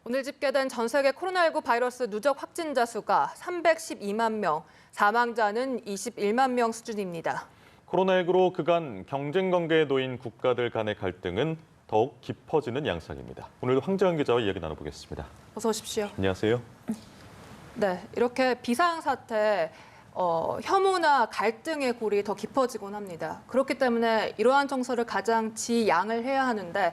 오늘 집계된 전 세계 코로나19 바이러스 누적 확진자 수가 312만 명, 사망자는 21만 명 수준입니다. 코로나19로 그간 경쟁 관계에 놓인 국가들 간의 갈등은 더욱 깊어지는 양상입니다. 오늘도 황재현 기자와 이야기 나눠보겠습니다. 어서 오십시오. 안녕하세요. 네, 이렇게 비상사태, 혐오나 갈등의 골이 더 깊어지곤 합니다. 그렇기 때문에 이러한 정서를 가장 지양을 해야 하는데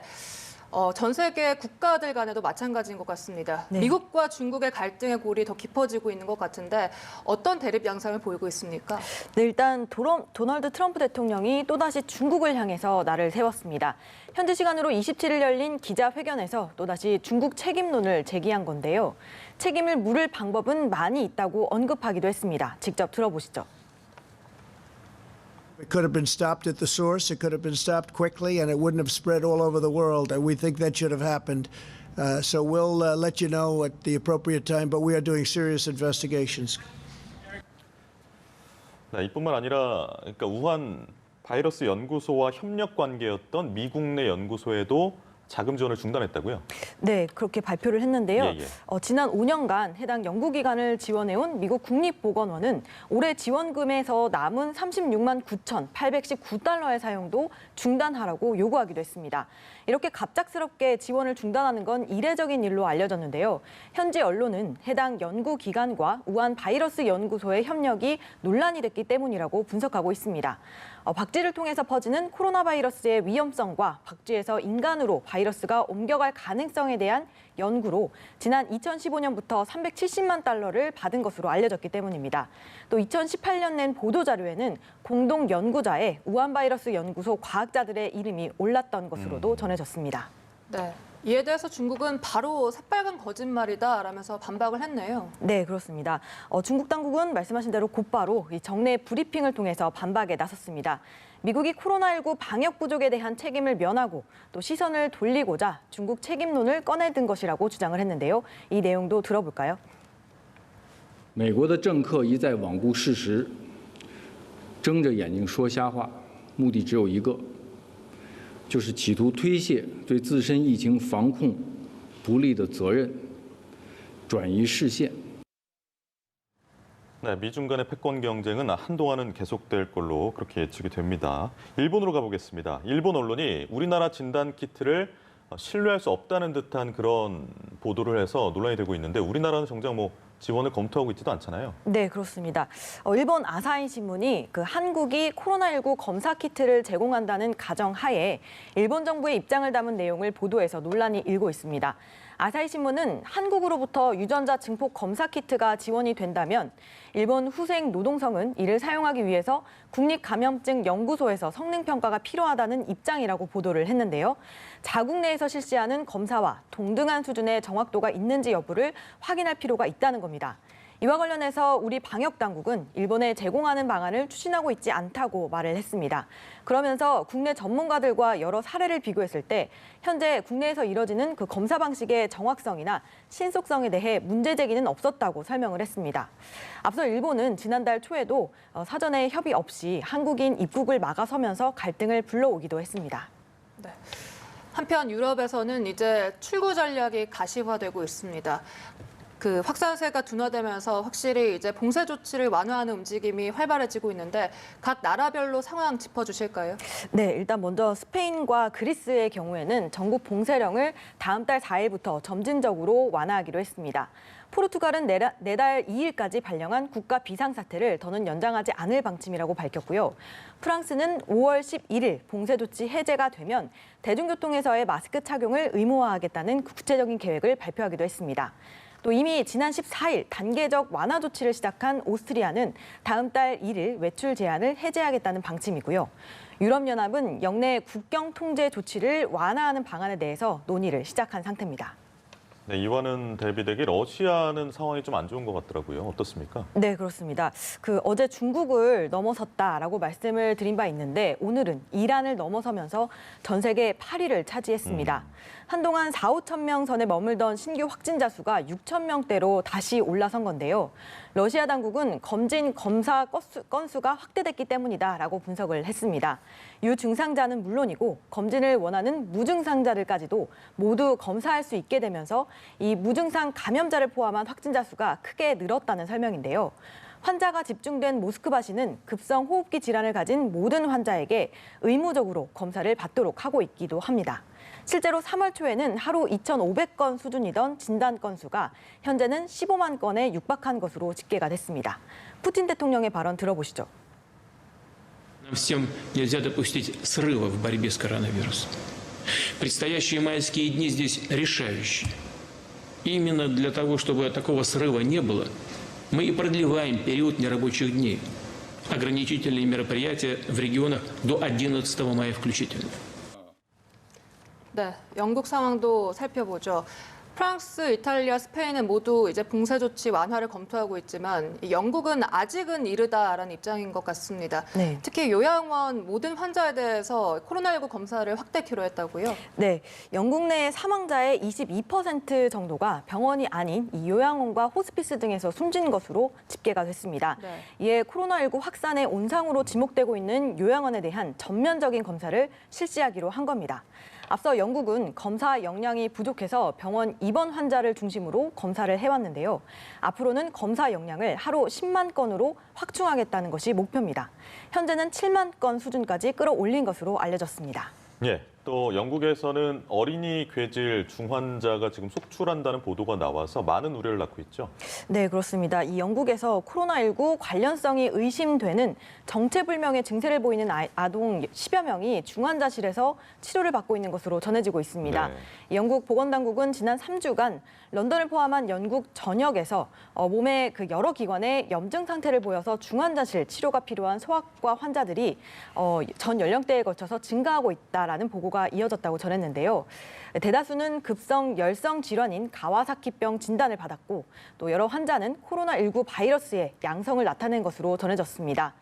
전 세계 국가들 간에도 마찬가지인 것 같습니다. 네. 미국과 중국의 갈등의 골이 더 깊어지고 있는 것 같은데 어떤 대립 양상을 보이고 있습니까? 네, 일단 도널드 트럼프 대통령이 또다시 중국을 향해서 날을 세웠습니다. 현지 시간으로 27일 열린 기자회견에서 또다시 중국 책임론을 제기한 건데요. 책임을 물을 방법은 많이 있다고 언급하기도 했습니다. 직접 들어보시죠. It could have been stopped at the source. It could have been stopped quickly, and it wouldn't have spread all over the world. And we think that should have happened. So we'll let you know at the appropriate time. But we are doing serious investigations. 네, 이뿐만 아니라 그러니까 우한 바이러스 연구소와 협력 관계였던 미국 내 연구소에도 자금 지원을 중단했다고요? 네, 그렇게 발표를 했는데요. 예. 지난 5년간 해당 연구기관을 지원해온 미국 국립보건원은 올해 지원금에서 남은 36만 9,819달러의 사용도 중단하라고 요구하기도 했습니다. 이렇게 갑작스럽게 지원을 중단하는 건 이례적인 일로 알려졌는데요. 현지 언론은 해당 연구기관과 우한 바이러스 연구소의 협력이 논란이 됐기 때문이라고 분석하고 있습니다. 박쥐를 통해서 퍼지는 코로나 바이러스의 위험성과 박쥐에서 인간으로 바이러스가 옮겨갈 가능성에 대한 연구로 지난 2015년부터 370만 달러를 받은 것으로 알려졌기 때문입니다. 또 2018년 낸 보도자료에는 공동 연구자의 우한 바이러스 연구소 과학자들의 이름이 올랐던 것으로도 전해졌습니다. 네, 이에 대해서 중국은 바로 새빨간 거짓말이다라면서 반박을 했네요. 네, 그렇습니다. 중국 당국은 말씀하신 대로 곧바로 이 정례 브리핑을 통해서 반박에 나섰습니다. 미국이 코로나19 방역 부족에 대한 책임을 면하고 또 시선을 돌리고자 중국 책임론을 꺼내든 것이라고 주장을 했는데요. 이 내용도 들어볼까요? 美国的政客一再罔顾事实，睁着眼睛说瞎话，目的只有一个，就是企图推卸对自身疫情防控不力的责任，转移视线。 네, 미중 간의 패권 경쟁은 한동안은 계속될 걸로 그렇게 예측이 됩니다. 일본으로 가보겠습니다. 일본 언론이 우리나라 진단 키트를 신뢰할 수 없다는 듯한 그런 보도를 해서 논란이 되고 있는데 우리나라는 정작 지원을 검토하고 있지도 않잖아요. 네, 그렇습니다. 일본 아사히 신문이 한국이 코로나19 검사 키트를 제공한다는 가정하에 일본 정부의 입장을 담은 내용을 보도해서 논란이 일고 있습니다. 아사히 신문은 한국으로부터 유전자 증폭 검사 키트가 지원이 된다면 일본 후생 노동성은 이를 사용하기 위해서 국립감염증연구소에서 성능 평가가 필요하다는 입장이라고 보도를 했는데요. 자국 내에서 실시하는 검사와 동등한 수준의 정확도가 있는지 여부를 확인할 필요가 있다는 겁니다. 이와 관련해서 우리 방역당국은 일본에 제공하는 방안을 추진하고 있지 않다고 말을 했습니다. 그러면서 국내 전문가들과 여러 사례를 비교했을 때 현재 국내에서 이뤄지는 그 검사 방식의 정확성이나 신속성에 대해 문제 제기는 없었다고 설명을 했습니다. 앞서 일본은 지난달 초에도 사전에 협의 없이 한국인 입국을 막아서면서 갈등을 불러오기도 했습니다. 네. 한편 유럽에서는 이제 출구 전략이 가시화되고 있습니다. 그 확산세가 둔화되면서 확실히 이제 봉쇄 조치를 완화하는 움직임이 활발해지고 있는데 각 나라별로 상황 짚어주실까요? 네, 일단 먼저 스페인과 그리스의 경우에는 전국 봉쇄령을 다음 달 4일부터 점진적으로 완화하기로 했습니다. 포르투갈은 내달 2일까지 발령한 국가 비상사태를 더는 연장하지 않을 방침이라고 밝혔고요. 프랑스는 5월 11일 봉쇄 조치 해제가 되면 대중교통에서의 마스크 착용을 의무화하겠다는 구체적인 계획을 발표하기도 했습니다. 또 이미 지난 14일 단계적 완화 조치를 시작한 오스트리아는 다음 달 1일 외출 제한을 해제하겠다는 방침이고요. 유럽연합은 역내 국경 통제 조치를 완화하는 방안에 대해서 논의를 시작한 상태입니다. 네, 이와는 대비되기 러시아는 상황이 좀 안 좋은 것 같더라고요. 어떻습니까? 네, 그렇습니다. 어제 중국을 넘어섰다라고 말씀을 드린 바 있는데 오늘은 이란을 넘어서면서 전 세계 8위를 차지했습니다. 한동안 4, 5천 명 선에 머물던 신규 확진자 수가 6천 명대로 다시 올라선 건데요. 러시아 당국은 검사 건수가 확대됐기 때문이다라고 분석을 했습니다. 유증상자는 물론이고 검진을 원하는 무증상자들까지도 모두 검사할 수 있게 되면서 이 무증상 감염자를 포함한 확진자 수가 크게 늘었다는 설명인데요. 환자가 집중된 모스크바시는 급성 호흡기 질환을 가진 모든 환자에게 의무적으로 검사를 받도록 하고 있기도 합니다. 실제로 3월 초에는 하루 2,500건 수준이던 진단 건수가 현재는 15만 건에 육박한 것으로 집계가 됐습니다. 푸틴 대통령의 발언 들어보시죠. Нам всем нельзя допустить срыва в борьбе с коронавирусом. Предстоящие майские дни здесь решающие. Именно для того, чтобы такого срыва не было, мы и продлеваем период нерабочих дней. Ограничительные мероприятия в регионах до 11 мая включительно. 네, 영국 상황도 살펴보죠. 프랑스, 이탈리아, 스페인은 모두 이제 봉쇄 조치 완화를 검토하고 있지만 영국은 아직은 이르다라는 입장인 것 같습니다. 네. 특히 요양원 모든 환자에 대해서 코로나19 검사를 확대키로 했다고요? 네, 영국 내 사망자의 22% 정도가 병원이 아닌 이 요양원과 호스피스 등에서 숨진 것으로 집계가 됐습니다. 네. 이에 코로나19 확산의 온상으로 지목되고 있는 요양원에 대한 전면적인 검사를 실시하기로 한 겁니다. 앞서 영국은 검사 역량이 부족해서 병원 입원 환자를 중심으로 검사를 해왔는데요. 앞으로는 검사 역량을 하루 10만 건으로 확충하겠다는 것이 목표입니다. 현재는 7만 건 수준까지 끌어올린 것으로 알려졌습니다. 예, 또 영국에서는 어린이 괴질 중환자가 지금 속출한다는 보도가 나와서 많은 우려를 낳고 있죠. 네, 그렇습니다. 이 영국에서 코로나19 관련성이 의심되는 정체불명의 증세를 보이는 아동 10여 명이 중환자실에서 치료를 받고 있는 것으로 전해지고 있습니다. 네. 영국 보건당국은 지난 3주간 런던을 포함한 영국 전역에서 몸의 그 여러 기관에 염증 상태를 보여서 중환자실 치료가 필요한 소아과 환자들이 전 연령대에 걸쳐서 증가하고 있다라는 보고가 이어졌다고 전했는데요. 대다수는 급성 열성 질환인 가와사키병 진단을 받았고 또 여러 환자는 코로나19 바이러스의 양성을 나타낸 것으로 전해졌습니다.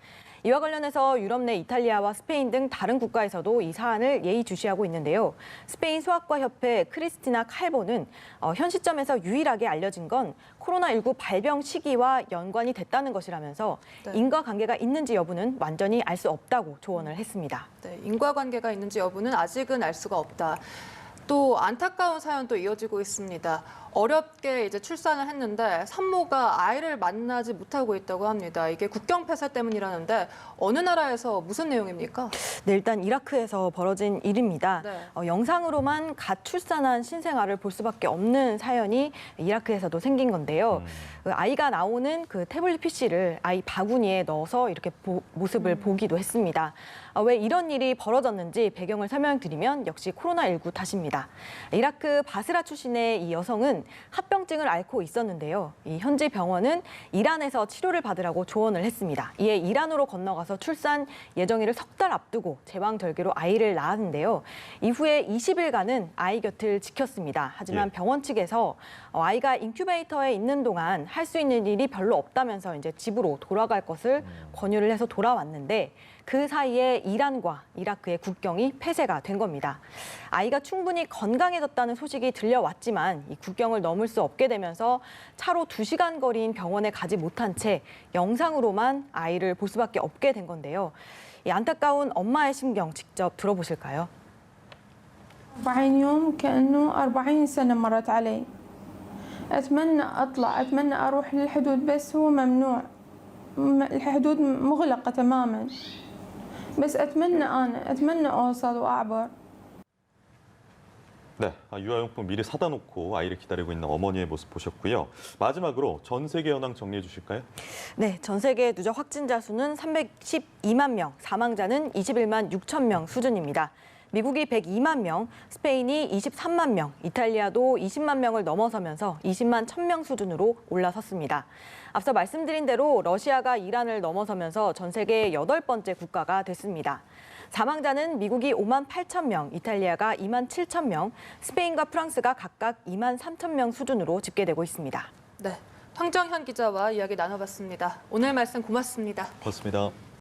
이와 관련해서 유럽 내 이탈리아와 스페인 등 다른 국가에서도 이 사안을 예의주시하고 있는데요. 스페인 소아과 협회 크리스티나 칼보는 현 시점에서 유일하게 알려진 건 코로나19 발병 시기와 연관이 됐다는 것이라면서 네. 인과관계가 있는지 여부는 완전히 알 수 없다고 조언을 했습니다. 네, 인과관계가 있는지 여부는 아직은 알 수가 없다. 또 안타까운 사연도 이어지고 있습니다. 어렵게 이제 출산을 했는데 산모가 아이를 만나지 못하고 있다고 합니다. 이게 국경 폐쇄 때문이라는데 어느 나라에서 무슨 내용입니까? 네, 일단 이라크에서 벌어진 일입니다. 네. 영상으로만 갓 출산한 신생아를 볼 수밖에 없는 사연이 이라크에서도 생긴 건데요. 그 아이가 나오는 그 태블릿 PC를 아이 바구니에 넣어서 이렇게 모습을 보기도 했습니다. 왜 이런 일이 벌어졌는지 배경을 설명드리면 역시 코로나19 탓입니다. 이라크 바스라 출신의 이 여성은 합병증을 앓고 있었는데요. 이 현지 병원은 이란에서 치료를 받으라고 조언을 했습니다. 이에 이란으로 건너가서 출산 예정일을 석 달 앞두고 제왕절개로 아이를 낳았는데요. 이후에 20일간은 아이 곁을 지켰습니다. 하지만 병원 측에서 아이가 인큐베이터에 있는 동안 할 수 있는 일이 별로 없다면서 이제 집으로 돌아갈 것을 권유를 해서 돌아왔는데 그 사이에 이란과 이라크의 국경이 폐쇄가 된 겁니다. 아이가 충분히 건강해졌다는 소식이 들려왔지만 이 국경을 넘을 수 없게 되면서 차로 2시간 거리인 병원에 가지 못한 채 영상으로만 아이를 볼 수밖에 없게 된 건데요. 이 안타까운 엄마의 심경 직접 들어보실까요? 40 يوم كأنه 40 سنة مرت علي. أتمنى أطلع، أتمنى أروح للحدود بس هو ممنوع. الحدود مغلقة تماما. بس أتمنى أوصل وأعبر. 네, 유아용품 미리 사다 놓고 아이를 기다리고 있는 어머니의 모습 보셨고요. 마지막으로 전 세계 현황 정리해 주실까요? 네, 전 세계 누적 확진자 수는 312만 명, 사망자는 21만 6천 명 수준입니다. 미국이 102만 명, 스페인이 23만 명, 이탈리아도 20만 명을 넘어서면서 20만 1,000명 수준으로 올라섰습니다. 앞서 말씀드린 대로 러시아가 이란을 넘어서면서 전 세계 8번째 국가가 됐습니다. 사망자는 미국이 5만 8천 명, 이탈리아가 2만 7천 명, 스페인과 프랑스가 각각 2만 3천 명 수준으로 집계되고 있습니다. 네, 황정현 기자와 이야기 나눠봤습니다. 오늘 말씀 고맙습니다. 고맙습니다.